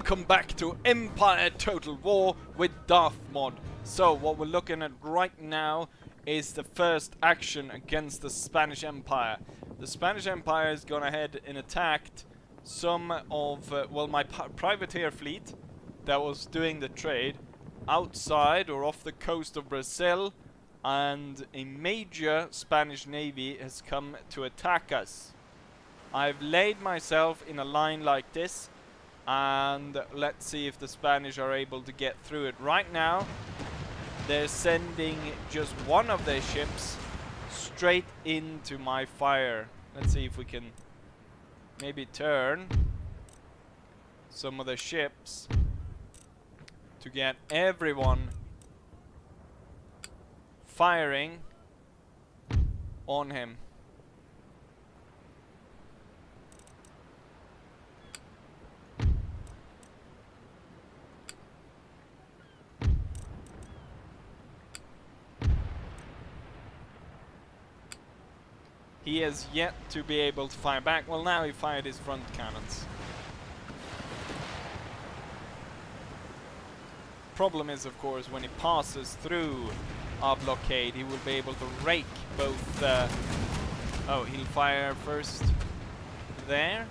welcome back to Empire Total War with Darth Mod. So what we're looking at right now is the first action against the Spanish Empire. The Spanish Empire has gone ahead and attacked some of, well, my privateer fleet that was doing the trade outside or off the coast of Brazil, and a major Spanish navy has come to attack us. I've laid myself in a line like this, and let's see if the Spanish are able to get through it. Right now they're sending just one of their ships straight into my fire. Let's see if we can maybe turn some of the ships to get everyone firing on him. He has yet to be able to fire back. Well, now he fired his front cannons. Problem is, of course, when he passes through our blockade, he will be able to rake both. Oh, he'll fire first there.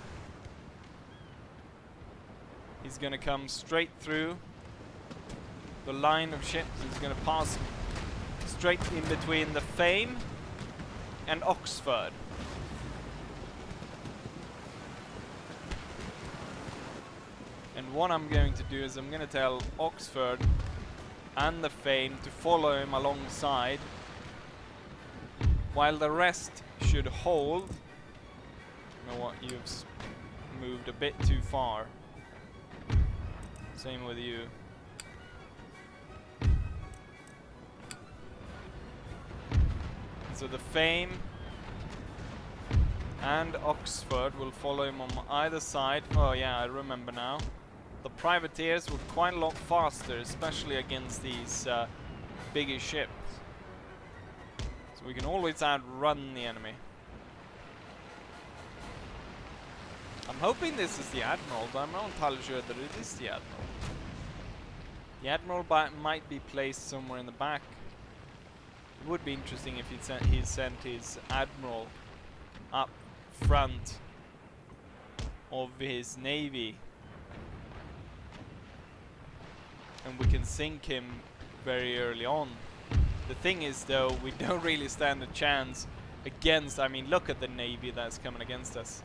He's gonna come straight through the line of ships. He's gonna pass straight in between the Fame and Oxford. And what I'm going to do is I'm going to tell Oxford and the Fame to follow him alongside, while the rest should hold. You know what, you've moved a bit too far. Same with you. So the Fame and Oxford will follow him on either side. Oh yeah, I remember now. The privateers were quite a lot faster, especially against these bigger ships. So we can always outrun the enemy. I'm hoping this is the Admiral, but I'm not entirely sure that it is the Admiral. The Admiral might be placed somewhere in the back. It would be interesting if he sent his Admiral up front of his navy, and we can sink him very early on. The thing is, though, we don't really stand a chance against, I mean, look at the navy that's coming against us.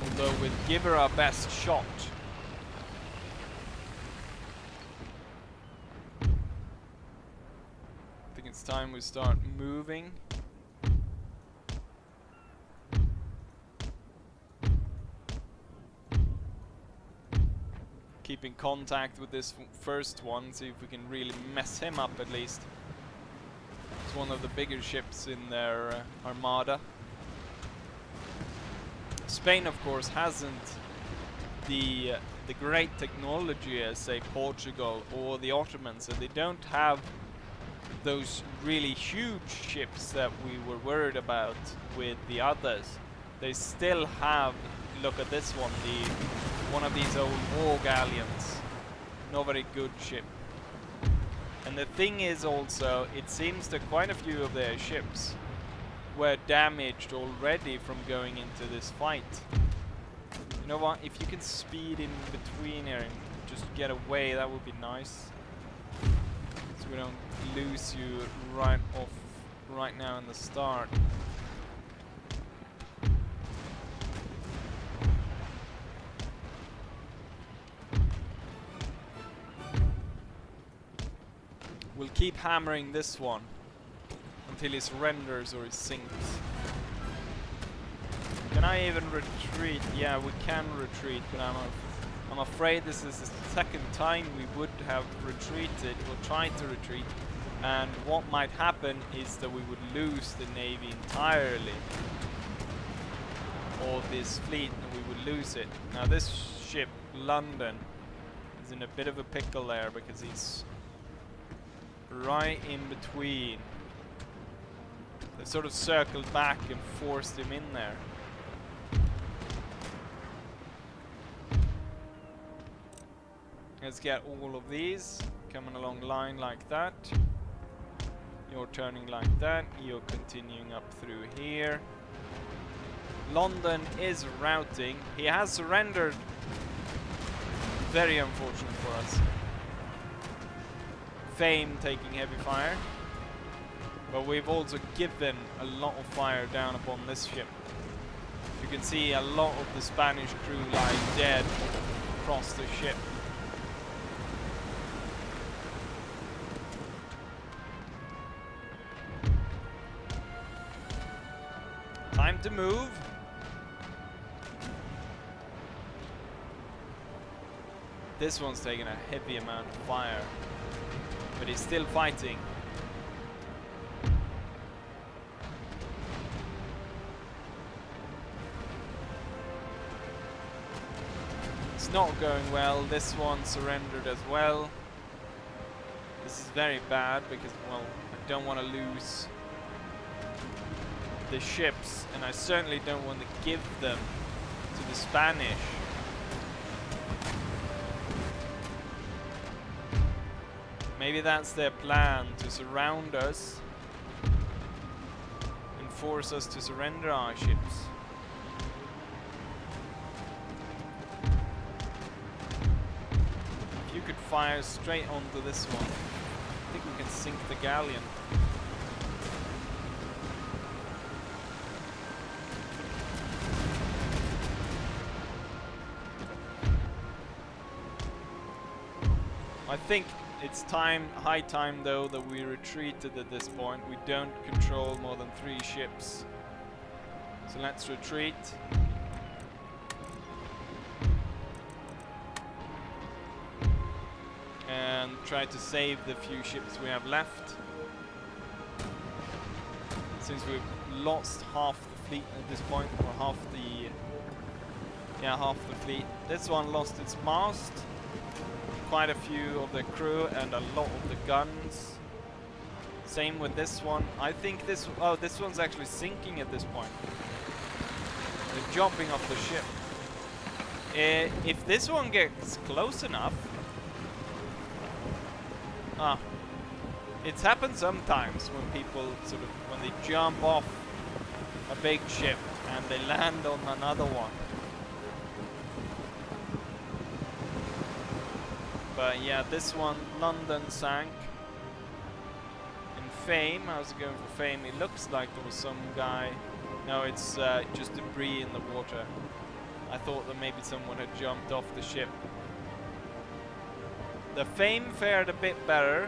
Although we'd give her our best shot. It's time we start moving. Keep in contact with this first one, see if we can really mess him up at least. It's one of the bigger ships in their armada. Spain, of course, hasn't the great technology as, say, Portugal or the Ottomans, so they don't have those really huge ships that we were worried about with the others. They still have, look at this one, one of these old war galleons. Not very good ship. And the thing is also, it seems that quite a few of their ships were damaged already from going into this fight. You know what, if you can speed in between here and just get away, that would be nice. So we don't lose you right now in the start. We'll keep hammering this one until he surrenders or he sinks. Can I even retreat? Yeah, we can retreat, but I'm afraid this is the second time we would have retreated or tried to retreat, and what might happen is that we would lose the navy entirely, or this fleet, and we would lose it. Now this ship, London, is in a bit of a pickle there because he's right in between. They sort of circled back and forced him in there. Let's get all of these coming along line like that. You're turning like that. You're continuing up through here. London is routing. He has surrendered. Very unfortunate for us. Fame taking heavy fire. But we've also given a lot of fire down upon this ship. You can see a lot of the Spanish crew lie dead across the ship. Time to move. This one's taking a heavy amount of fire, but he's still fighting. It's not going well. This one surrendered as well. This is very bad because, well, I don't want to lose the ships, and I certainly don't want to give them to the Spanish. Maybe that's their plan, to surround us and force us to surrender our ships. If you could fire straight onto this one, I think we can sink the galleon. I think it's high time though that we retreated at this point. We don't control more than 3 ships. So let's retreat. And try to save the few ships we have left. Since we've lost half the fleet at this point, or half the fleet. This one lost its mast. Quite a few of the crew and a lot of the guns. Same with this one. I think this one's actually sinking at this point. They're jumping off the ship. If this one gets close enough, it's happened sometimes when people when they jump off a big ship and they land on another one. But yeah, this one, London sank. In Fame, I was going for Fame. It looks like there was some guy. No, it's just debris in the water. I thought that maybe someone had jumped off the ship. The Fame fared a bit better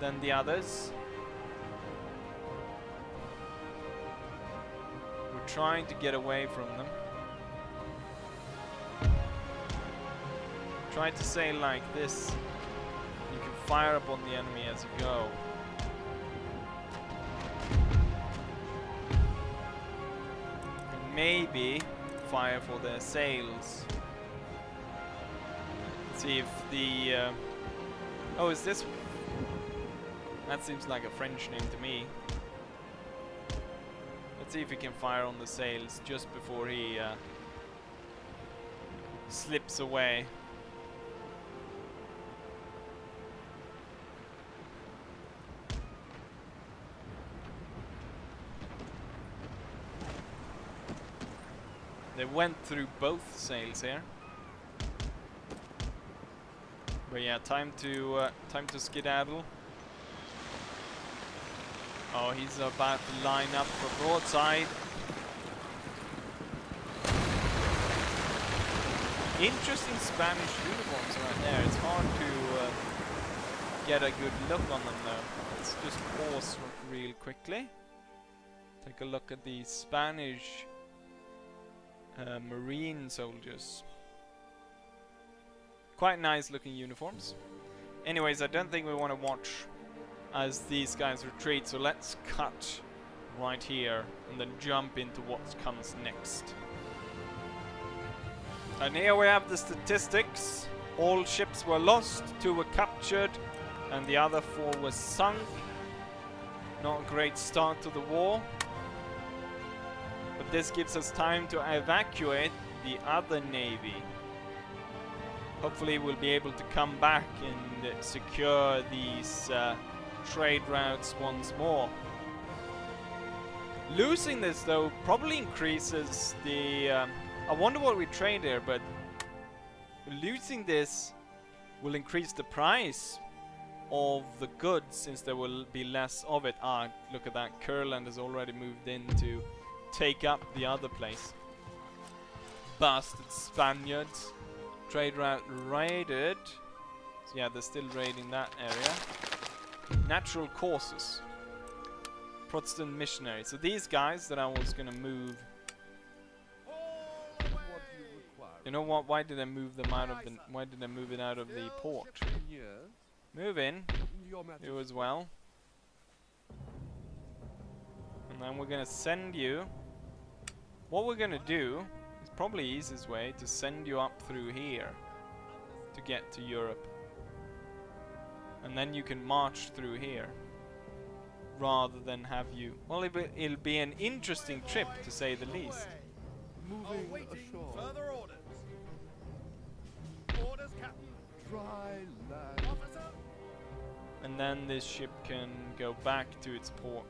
than the others. We're trying to get away from them. Try to sail like this. You can fire upon the enemy as you go. And maybe fire for their sails. See if the... oh, is this... That seems like a French name to me. Let's see if we can fire on the sails just before he slips away. They went through both sails here. But yeah, time to skedaddle. Oh, he's about to line up for broadside. Interesting Spanish uniforms right there. It's hard to get a good look on them though. Let's just pause real quickly. Take a look at the Spanish Marine soldiers. Quite nice looking uniforms. Anyways, I don't think we want to watch as these guys retreat, so let's cut right here and then jump into what comes next. And here we have the statistics. All ships were lost, 2 were captured, and the other 4 were sunk. Not a great start to the war. But this gives us time to evacuate the other navy. hopefully we'll be able to come back and secure these trade routes once more. Losing this though probably increases the I wonder what we trade here, but losing this will increase the price of the goods since there will be less of it. Ah, look at that, Kurland has already moved in to take up the other place. Bastard Spaniards. Trade route raided. So yeah, they're still raiding that area. Natural causes. Protestant missionaries. So these guys that I was gonna move. You know what? Why did I move them out of the? Why did I move it out of the port? Move in. You as well. And then we're gonna send you. What we're gonna do is probably the easiest way to send you up through here to get to Europe. And then you can march through here. Rather than have you... Well, it'll be an interesting trip, to say the least. Moving ashore. Further orders. Orders, Captain. Dry land. Officer. And then this ship can go back to its port.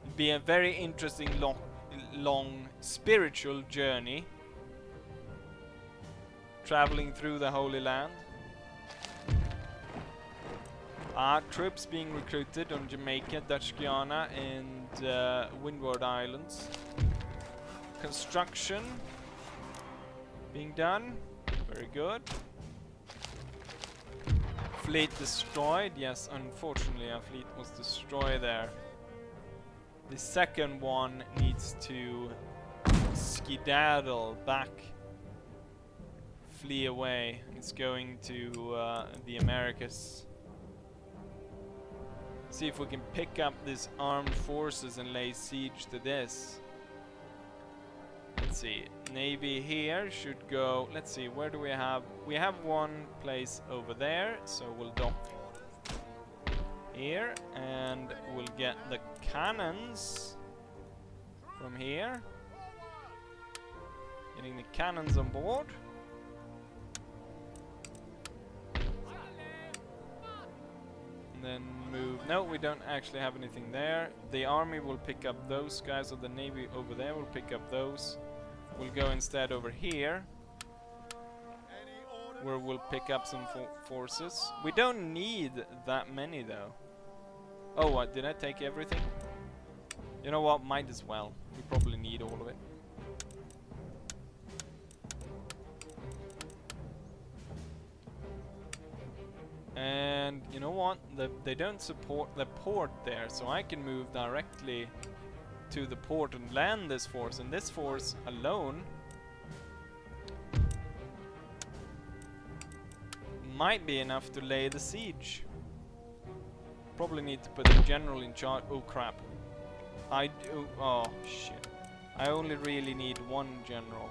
It'll be a very interesting long spiritual journey. Traveling through the Holy Land. Troops being recruited on Jamaica, Dutch Guiana and Windward Islands. Construction being done. Very good. Fleet destroyed. Yes, unfortunately our fleet was destroyed there. The second one needs to skedaddle back. Flee away. It's going to the Americas. See if we can pick up this armed forces and lay siege to this. Let's see. Navy here should go. Let's see, where do we have? We have one place over there, so we'll dock here and we'll get the cannons from here. Getting the cannons on board. And then move. No, we don't actually have anything there. The army will pick up those guys, or the navy over there will pick up those. We'll go instead over here, where we'll pick up some forces. We don't need that many though. Oh, what? Did I take everything? You know what? Might as well. We probably need all of it. And you know what? They don't support the port there, so I can move directly to the port and land this force. And this force alone might be enough to lay the siege. Probably need to put the general in charge. Oh crap. I do. Oh shit. I only really need one general.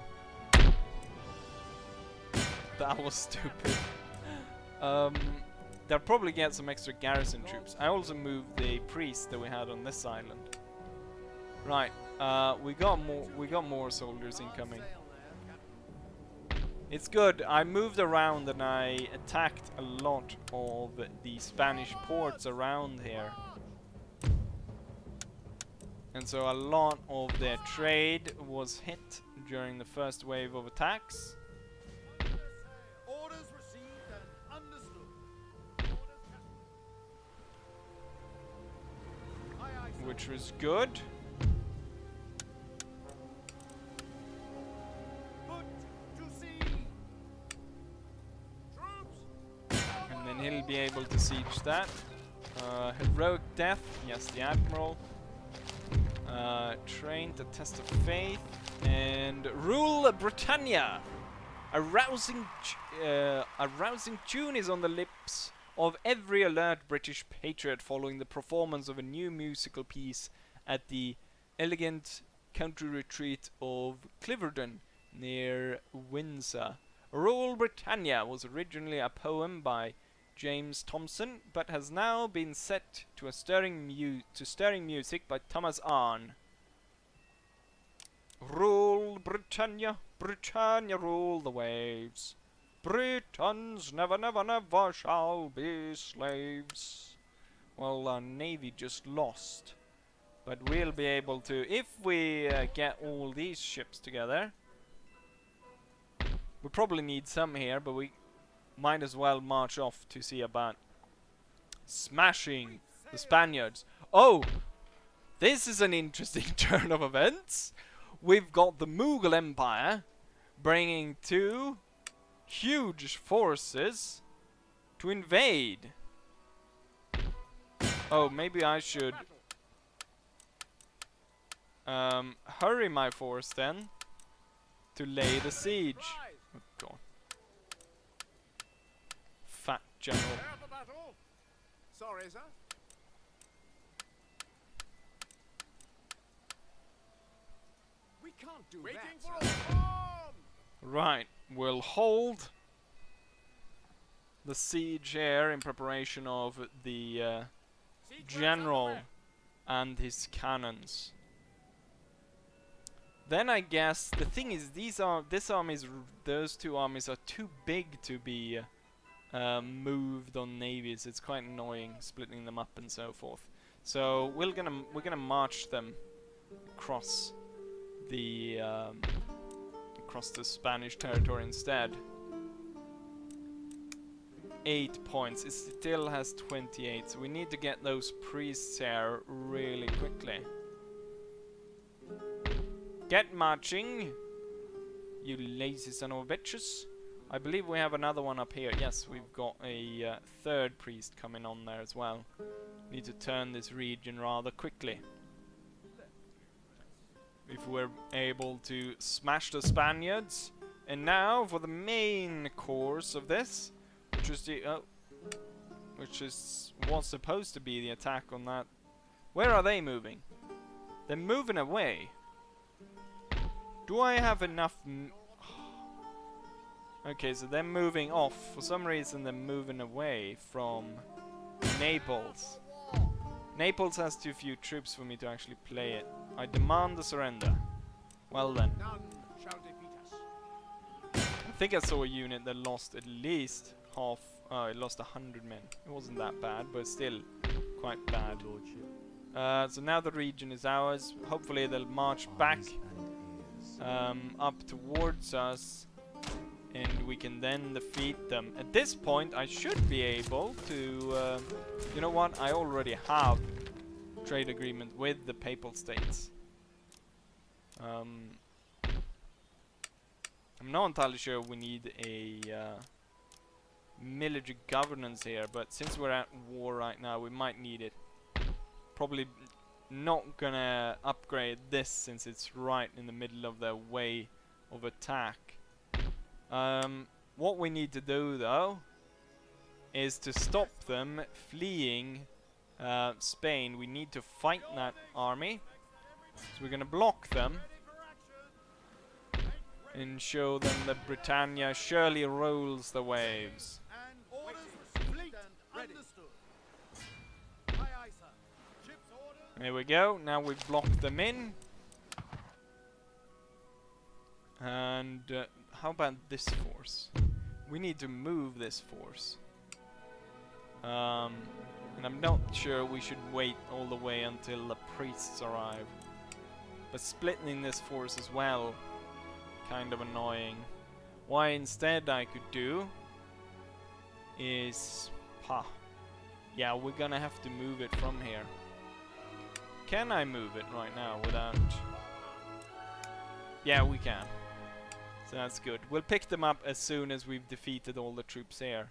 That was stupid. They'll probably get some extra garrison troops. I also moved the priest that we had on this island. Right, we got more soldiers incoming. It's good. I moved around and I attacked a lot of the Spanish ports around here. And so a lot of their trade was hit during the first wave of attacks. Orders received and understood. Aye, aye, sir. Which was good. Put to sea. Troops. And then he'll be able to siege that. Heroic death, yes, the admiral. Trained to test of faith. And rule Britannia. A rousing tune is on the lips of every alert British patriot following the performance of a new musical piece at the elegant country retreat of Cliverden near Windsor. Rule Britannia was originally a poem by James Thomson, but has now been set to a stirring music by Thomas Arne. Rule Britannia, Britannia rule the waves. Britons never, never, never shall be slaves. Well, our navy just lost. But we'll be able to, if we get all these ships together. We probably need some here, but we might as well march off to see about smashing the Spaniards. Oh! This is an interesting turn of events. We've got the Mughal Empire bringing 2 huge forces to invade. Oh, maybe I should hurry my force then to lay the siege. Oh god. Fat general. Prepare for battle. Sorry, sir. We can't do Waiting that. for sir. a storm! Right, we'll hold the siege here in preparation of the Sequence general underway. and his cannons. Then I guess the thing is, those 2 armies are too big to be moved on navies. It's quite annoying splitting them up and so forth. So we're gonna march them across the Spanish territory instead. 8 points. It still has 28, so we need to get those priests here really quickly. Get marching, you lazy son of bitches. I believe we have another one up here. Yes, we've got a 3rd priest coming on there as well. Need to turn this region rather quickly. If we're able to smash the Spaniards. And now for the main course of this, which is the was supposed to be the attack on that. Where are they moving? They're moving away. Do I have enough? Okay, so they're moving off. For some reason, they're moving away from Naples. Naples has too few troops for me to actually play it. I demand the surrender. Well then. None shall defeat us. I think I saw a unit that lost at least half. Oh, it lost 100 men. It wasn't that bad, but still quite bad. So now the region is ours. Hopefully they'll march back up towards us, and we can then defeat them. At this point, I should be able to. You know what? I already have trade agreement with the Papal States. I'm not entirely sure we need a military governance here, but since we're at war right now, we might need it. Probably not gonna upgrade this since it's right in the middle of their way of attack. What we need to do though is to stop them fleeing Spain. We need to fight that army. So we're gonna block them and show them that Britannia surely rolls the waves. And orders received and understood. Aye, aye, sir. Ship's orders. There we go. Now we've blocked them in. And how about this force? We need to move this force. And I'm not sure we should wait all the way until the priests arrive. But splitting this force as well, kind of annoying. Why instead I could do is... Yeah, we're gonna have to move it from here. Can I move it right now without... Yeah, we can. So that's good. We'll pick them up as soon as we've defeated all the troops here.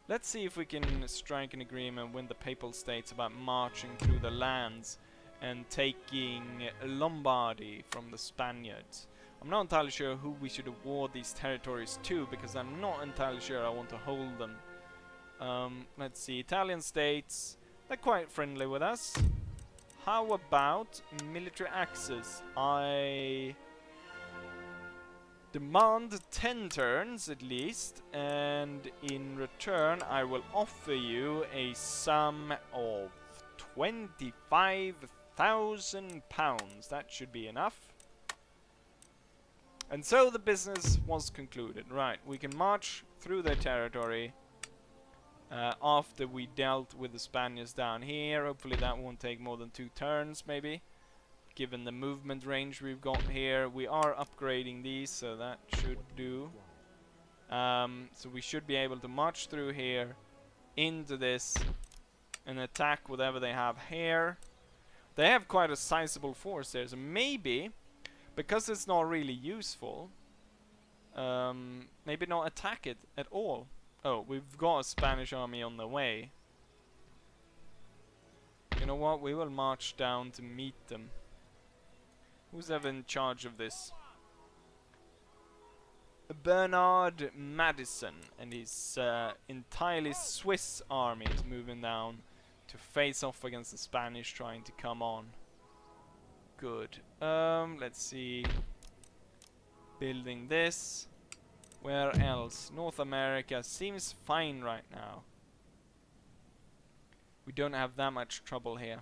Let's see if we can strike an agreement with the Papal States about marching through the lands and taking Lombardy from the Spaniards. I'm not entirely sure who we should award these territories to, because I'm not entirely sure I want to hold them. Let's see, Italian states, they're quite friendly with us. How about military access? I demand 10 turns at least, and in return I will offer you a sum of £25,000. That should be enough. And so the business was concluded. Right, we can march through their territory after we dealt with the Spaniards down here. Hopefully that won't take more than 2 turns, maybe. Given the movement range we've got here. We are upgrading these, so that should do. So we should be able to march through here into this and attack whatever they have here. They have quite a sizable force there, so maybe, because it's not really useful, maybe not attack it at all. Oh, we've got a Spanish army on the way. You know what? We will march down to meet them. Who's ever in charge of this? Bernard Madison and his entirely Swiss army is moving down to face off against the Spanish trying to come on. Good. Let's see. Building this. Where else? North America seems fine right now. We don't have that much trouble here.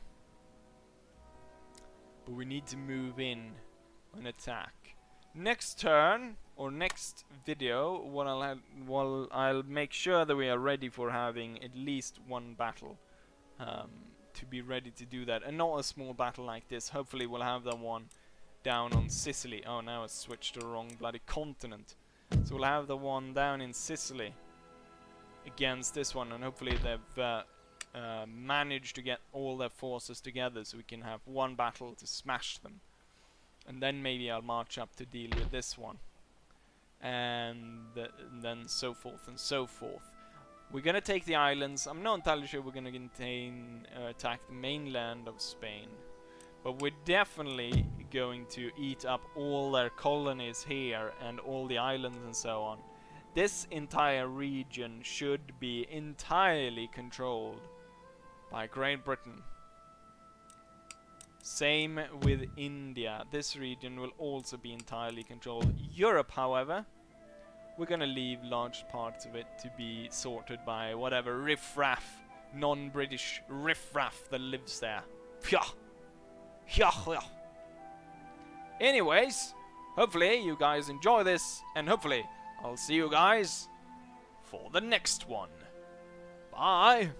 But we need to move in and attack. Next turn, or next video, what I'll make sure that we are ready for having at least 1 battle. To be ready to do that. And not a small battle like this. Hopefully we'll have that one down on Sicily. Oh, now I switched to the wrong bloody continent. So we'll have the one down in Sicily against this one, and hopefully they've managed to get all their forces together so we can have 1 battle to smash them. And then maybe I'll march up to deal with this one. And then so forth and so forth. We're gonna take the islands. I'm not entirely sure we're gonna attack the mainland of Spain. But we're definitely going to eat up all their colonies here and all the islands and so on. This entire region should be entirely controlled by Great Britain. Same with India. This region will also be entirely controlled. Europe, however, we're gonna leave large parts of it to be sorted by whatever riffraff, non-British riffraff that lives there. Anyways, hopefully you guys enjoy this, and hopefully I'll see you guys for the next one. Bye!